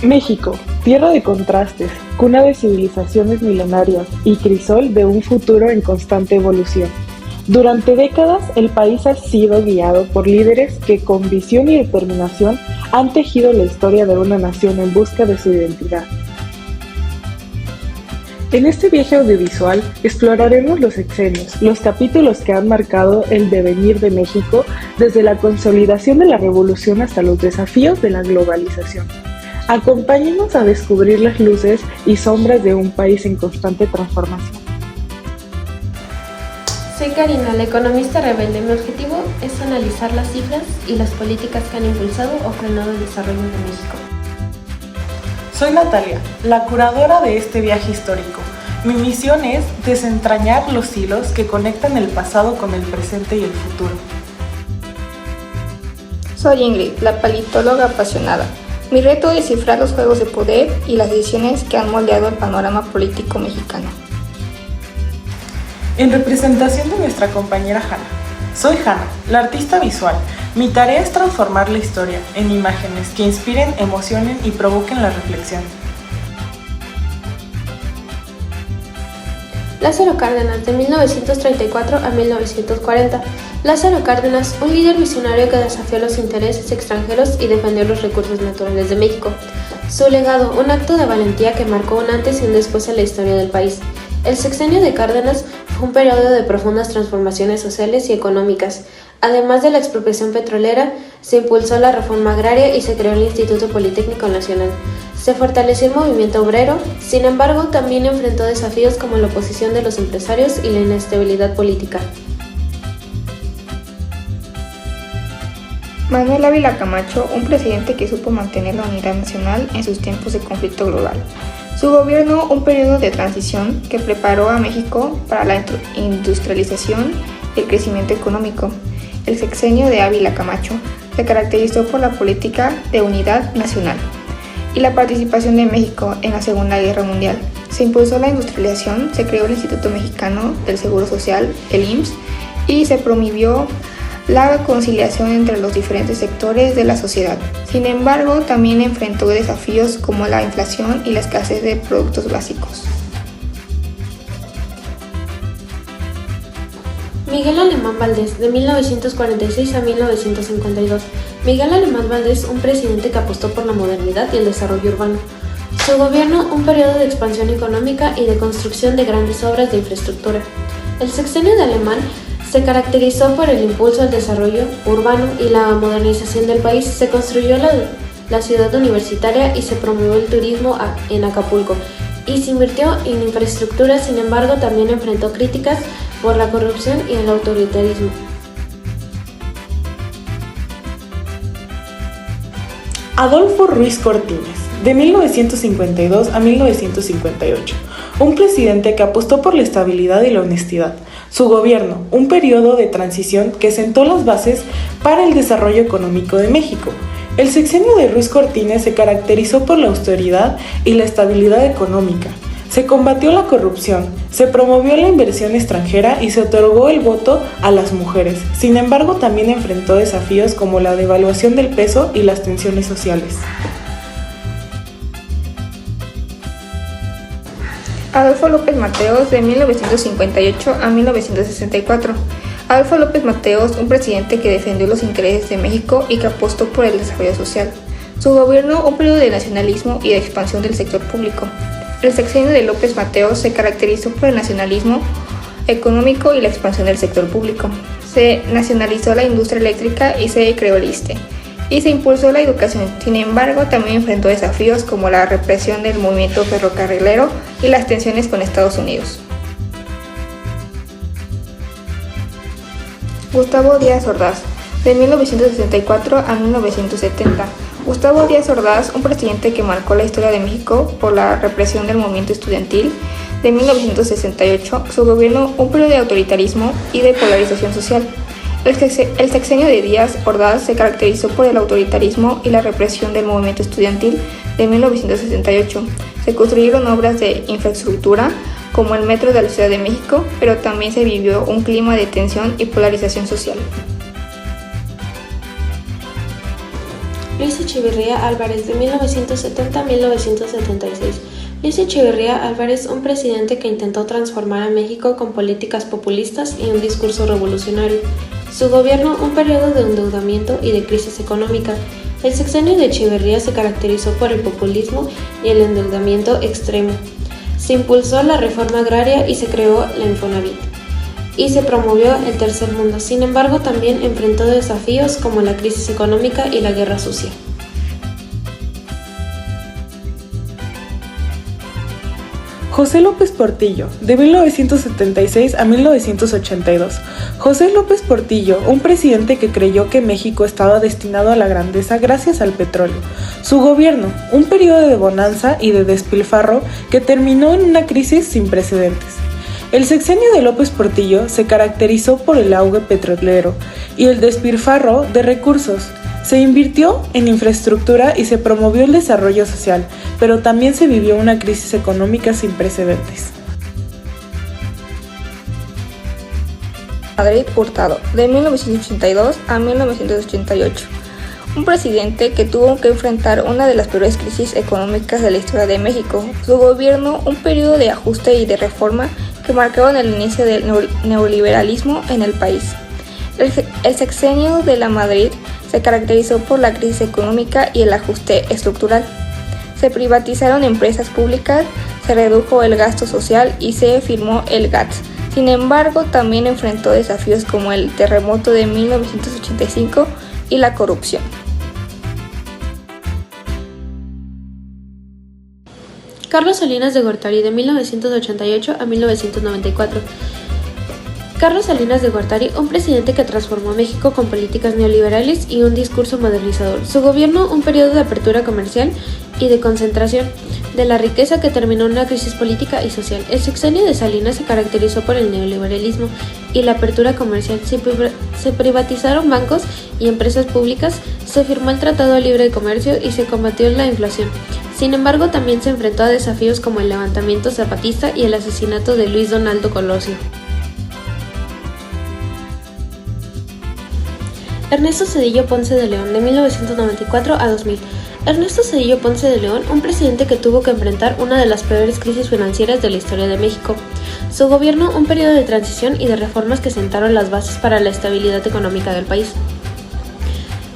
México, tierra de contrastes, cuna de civilizaciones milenarias y crisol de un futuro en constante evolución. Durante décadas, el país ha sido guiado por líderes que con visión y determinación han tejido la historia de una nación en busca de su identidad. En este viaje audiovisual exploraremos los sexenios, los capítulos que han marcado el devenir de México desde la consolidación de la revolución hasta los desafíos de la globalización. Acompáñenos a descubrir las luces y sombras de un país en constante transformación. Soy Karina, la economista rebelde. Mi objetivo es analizar las cifras y las políticas que han impulsado o frenado el desarrollo de México. Soy Natalia, la curadora de este viaje histórico. Mi misión es desentrañar los hilos que conectan el pasado con el presente y el futuro. Soy Ingrid, la politóloga apasionada. Mi reto es descifrar los juegos de poder y las decisiones que han moldeado el panorama político mexicano. En representación de nuestra compañera Hanna, soy Hanna, la artista visual. Mi tarea es transformar la historia en imágenes que inspiren, emocionen y provoquen la reflexión. Lázaro Cárdenas, de 1934 a 1940. Lázaro Cárdenas, un líder visionario que desafió los intereses extranjeros y defendió los recursos naturales de México. Su legado, un acto de valentía que marcó un antes y un después en la historia del país. El sexenio de Cárdenas fue un periodo de profundas transformaciones sociales y económicas. Además de la expropiación petrolera, se impulsó la reforma agraria y se creó el Instituto Politécnico Nacional. Se fortaleció el movimiento obrero, sin embargo, también enfrentó desafíos como la oposición de los empresarios y la inestabilidad política. Manuel Ávila Camacho, un presidente que supo mantener la unidad nacional en sus tiempos de conflicto global. Su gobierno, un periodo de transición que preparó a México para la industrialización y el crecimiento económico. El sexenio de Ávila Camacho se caracterizó por la política de unidad nacional y la participación de México en la Segunda Guerra Mundial. Se impulsó la industrialización, se creó el Instituto Mexicano del Seguro Social, el IMSS, y se promovió la conciliación entre los diferentes sectores de la sociedad. Sin embargo, también enfrentó desafíos como la inflación y la escasez de productos básicos. Miguel Alemán Valdés, de 1946 a 1952. Miguel Alemán Valdés, un presidente que apostó por la modernidad y el desarrollo urbano. Su gobierno, un periodo de expansión económica y de construcción de grandes obras de infraestructura. El sexenio de Alemán se caracterizó por el impulso al desarrollo urbano y la modernización del país. Se construyó la ciudad universitaria y se promovió el turismo en Acapulco y se invirtió en infraestructura. Sin embargo, también enfrentó críticas por la corrupción y el autoritarismo. Adolfo Ruiz Cortines, de 1952 a 1958, un presidente que apostó por la estabilidad y la honestidad. Su gobierno, un periodo de transición que sentó las bases para el desarrollo económico de México. El sexenio de Ruiz Cortines se caracterizó por la austeridad y la estabilidad económica. Se combatió la corrupción, se promovió la inversión extranjera y se otorgó el voto a las mujeres. Sin embargo, también enfrentó desafíos como la devaluación del peso y las tensiones sociales. Adolfo López Mateos, de 1958 a 1964. Adolfo López Mateos, un presidente que defendió los intereses de México y que apostó por el desarrollo social. Su gobierno, un periodo de nacionalismo y de expansión del sector público. El sexenio de López Mateos se caracterizó por el nacionalismo económico y la expansión del sector público. Se nacionalizó la industria eléctrica y se creó el ISSSTE. Y se impulsó la educación. Sin embargo, también enfrentó desafíos como la represión del movimiento ferrocarrilero y las tensiones con Estados Unidos. Gustavo Díaz Ordaz, de 1964 a 1970. Gustavo Díaz Ordaz, un presidente que marcó la historia de México por la represión del movimiento estudiantil de 1968, su gobierno, un periodo de autoritarismo y de polarización social. El sexenio de Díaz Ordaz se caracterizó por el autoritarismo y la represión del movimiento estudiantil de 1968. Se construyeron obras de infraestructura como el metro de la Ciudad de México, pero también se vivió un clima de tensión y polarización social. Luis Echeverría Álvarez, de 1970 a 1976. Luis Echeverría Álvarez, un presidente que intentó transformar a México con políticas populistas y un discurso revolucionario. Su gobierno, un periodo de endeudamiento y de crisis económica. El sexenio de Echeverría se caracterizó por el populismo y el endeudamiento extremo. Se impulsó la reforma agraria y se creó la Infonavit. Y se promovió el tercer mundo. Sin embargo, también enfrentó desafíos como la crisis económica y la guerra sucia. José López Portillo, de 1976 a 1982. José López Portillo, un presidente que creyó que México estaba destinado a la grandeza gracias al petróleo. Su gobierno, un periodo de bonanza y de despilfarro que terminó en una crisis sin precedentes. El sexenio de López Portillo se caracterizó por el auge petrolero y el despilfarro de recursos. Se invirtió en infraestructura y se promovió el desarrollo social, pero también se vivió una crisis económica sin precedentes. Madrid Hurtado, de 1982 a 1988. Un presidente que tuvo que enfrentar una de las peores crisis económicas de la historia de México. Su gobierno, un periodo de ajuste y de reforma que marcaron el inicio del neoliberalismo en el país. El sexenio de la Madrid se caracterizó por la crisis económica y el ajuste estructural. Se privatizaron empresas públicas, se redujo el gasto social y se firmó el GATT. Sin embargo, también enfrentó desafíos como el terremoto de 1985 y la corrupción. Carlos Salinas de Gortari, de 1988 a 1994. Carlos Salinas de Gortari, un presidente que transformó a México con políticas neoliberales y un discurso modernizador. Su gobierno, un periodo de apertura comercial y de concentración de la riqueza que terminó en una crisis política y social. El sexenio de Salinas se caracterizó por el neoliberalismo y la apertura comercial. Se privatizaron bancos y empresas públicas, se firmó el Tratado Libre de Comercio y se combatió la inflación. Sin embargo, también se enfrentó a desafíos como el levantamiento zapatista y el asesinato de Luis Donaldo Colosio. Ernesto Zedillo Ponce de León, de 1994 a 2000. Ernesto Zedillo Ponce de León, un presidente que tuvo que enfrentar una de las peores crisis financieras de la historia de México. Su gobierno, un periodo de transición y de reformas que sentaron las bases para la estabilidad económica del país.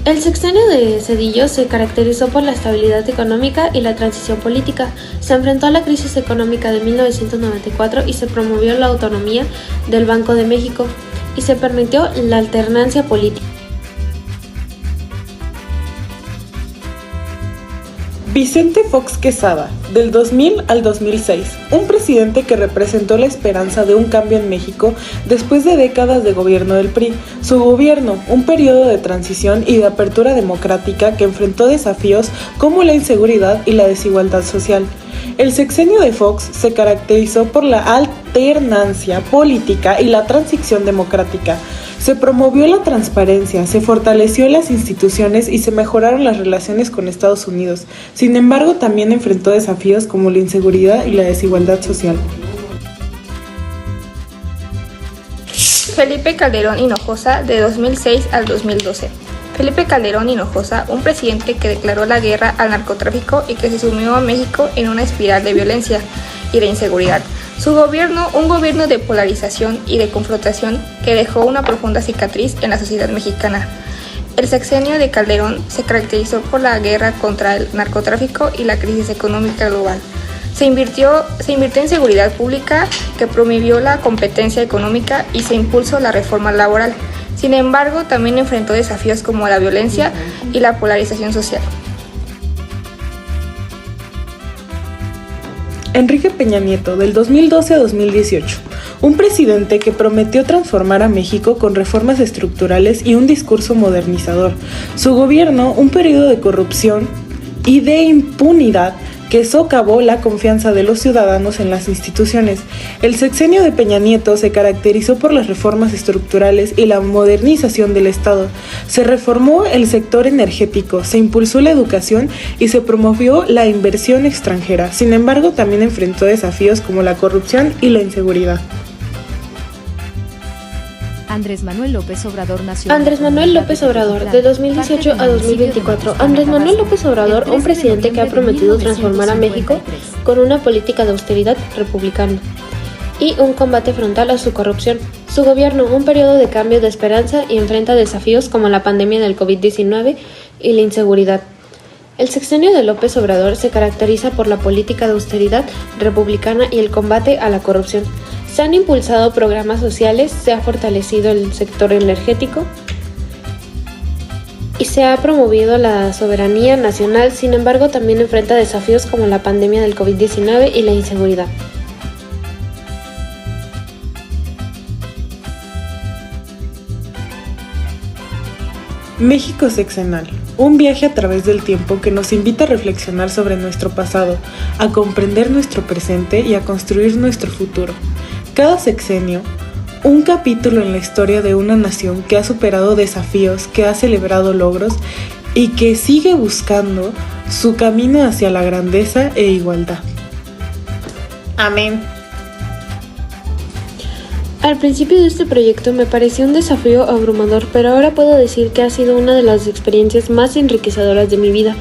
El sexenio de Zedillo se caracterizó por la estabilidad económica y la transición política. Se enfrentó a la crisis económica de 1994 y se promovió la autonomía del Banco de México y se permitió la alternancia política. Vicente Fox Quesada, del 2000 al 2006, un presidente que representó la esperanza de un cambio en México después de décadas de gobierno del PRI. Su gobierno, un periodo de transición y de apertura democrática que enfrentó desafíos como la inseguridad y la desigualdad social. El sexenio de Fox se caracterizó por la alternancia política y la transición democrática. Se promovió la transparencia, se fortaleció las instituciones y se mejoraron las relaciones con Estados Unidos. Sin embargo, también enfrentó desafíos como la inseguridad y la desigualdad social. Felipe Calderón Hinojosa, de 2006 al 2012. Felipe Calderón Hinojosa, un presidente que declaró la guerra al narcotráfico y que se sumió a México en una espiral de violencia y de inseguridad. Su gobierno, un gobierno de polarización y de confrontación que dejó una profunda cicatriz en la sociedad mexicana. El sexenio de Calderón se caracterizó por la guerra contra el narcotráfico y la crisis económica global. Se invirtió en seguridad pública que promovió la competencia económica y se impulsó la reforma laboral. Sin embargo, también enfrentó desafíos como la violencia y la polarización social. Enrique Peña Nieto, del 2012 a 2018, un presidente que prometió transformar a México con reformas estructurales y un discurso modernizador. Su gobierno, un periodo de corrupción y de impunidad que socavó la confianza de los ciudadanos en las instituciones. El sexenio de Peña Nieto se caracterizó por las reformas estructurales y la modernización del Estado. Se reformó el sector energético, se impulsó la educación y se promovió la inversión extranjera. Sin embargo, también enfrentó desafíos como la corrupción y la inseguridad. Andrés Manuel López Obrador nació. Andrés Manuel López Obrador, de 2018 a 2024. Andrés Manuel López Obrador, un presidente que ha prometido transformar a México con una política de austeridad republicana y un combate frontal a su corrupción. Su gobierno, un periodo de cambio, de esperanza y enfrenta desafíos como la pandemia del COVID-19 y la inseguridad. El sexenio de López Obrador se caracteriza por la política de austeridad republicana y el combate a la corrupción. Se han impulsado programas sociales, se ha fortalecido el sector energético y se ha promovido la soberanía nacional. Sin embargo, también enfrenta desafíos como la pandemia del COVID-19 y la inseguridad. México Sexenal, un viaje a través del tiempo que nos invita a reflexionar sobre nuestro pasado, a comprender nuestro presente y a construir nuestro futuro. Cada sexenio, un capítulo en la historia de una nación que ha superado desafíos, que ha celebrado logros y que sigue buscando su camino hacia la grandeza e igualdad. Amén. Al principio de este proyecto me pareció un desafío abrumador, pero ahora puedo decir que ha sido una de las experiencias más enriquecedoras de mi vida.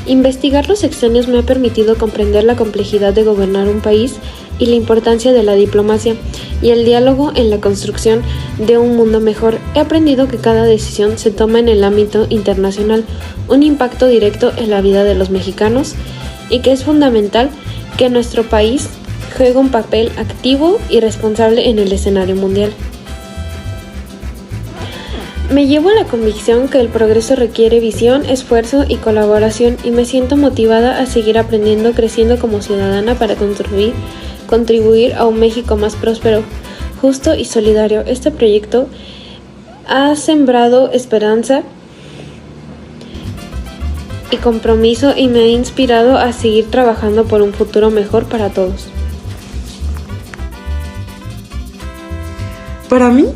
Investigar los sexenios me ha permitido comprender la complejidad de gobernar un país y la importancia de la diplomacia y el diálogo en la construcción de un mundo mejor. He aprendido que cada decisión se toma en el ámbito internacional, un impacto directo en la vida de los mexicanos y que es fundamental que nuestro país juega un papel activo y responsable en el escenario mundial. Me llevo a la convicción que el progreso requiere visión, esfuerzo y colaboración y me siento motivada a seguir aprendiendo, creciendo como ciudadana para contribuir a un México más próspero, justo y solidario. Este proyecto ha sembrado esperanza y compromiso y me ha inspirado a seguir trabajando por un futuro mejor para todos. Para mí,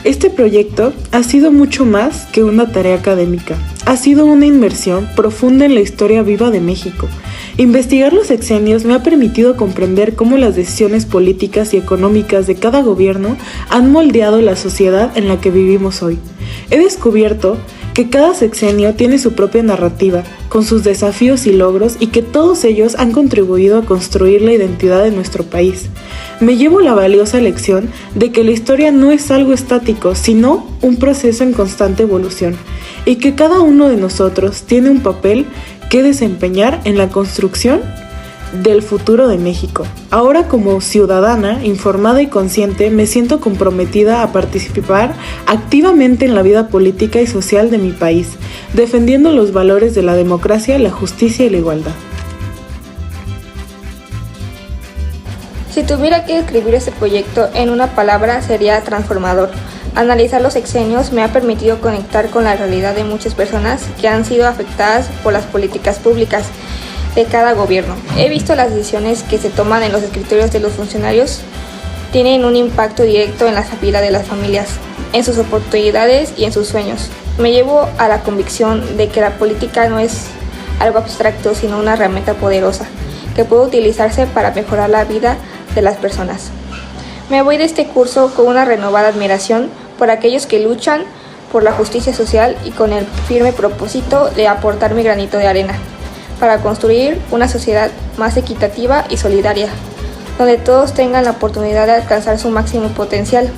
este proyecto ha sido mucho más que una tarea académica. Ha sido una inmersión profunda en la historia viva de México. Investigar los sexenios me ha permitido comprender cómo las decisiones políticas y económicas de cada gobierno han moldeado la sociedad en la que vivimos hoy. He descubierto que cada sexenio tiene su propia narrativa, con sus desafíos y logros, y que todos ellos han contribuido a construir la identidad de nuestro país. Me llevo la valiosa lección de que la historia no es algo estático, sino un proceso en constante evolución, y que cada uno de nosotros tiene un papel que desempeñar en la construcción del futuro de México. Ahora, como ciudadana informada y consciente, me siento comprometida a participar activamente en la vida política y social de mi país, defendiendo los valores de la democracia, la justicia y la igualdad. Si tuviera que describir este proyecto en una palabra, sería transformador. Analizar los sexenios me ha permitido conectar con la realidad de muchas personas que han sido afectadas por las políticas públicas de cada gobierno. He visto las decisiones que se toman en los escritorios de los funcionarios tienen un impacto directo en la vida de las familias, en sus oportunidades y en sus sueños. Me llevo a la convicción de que la política no es algo abstracto, sino una herramienta poderosa que puede utilizarse para mejorar la vida de las personas. Me voy de este curso con una renovada admiración por aquellos que luchan por la justicia social y con el firme propósito de aportar mi granito de arena para construir una sociedad más equitativa y solidaria, donde todos tengan la oportunidad de alcanzar su máximo potencial.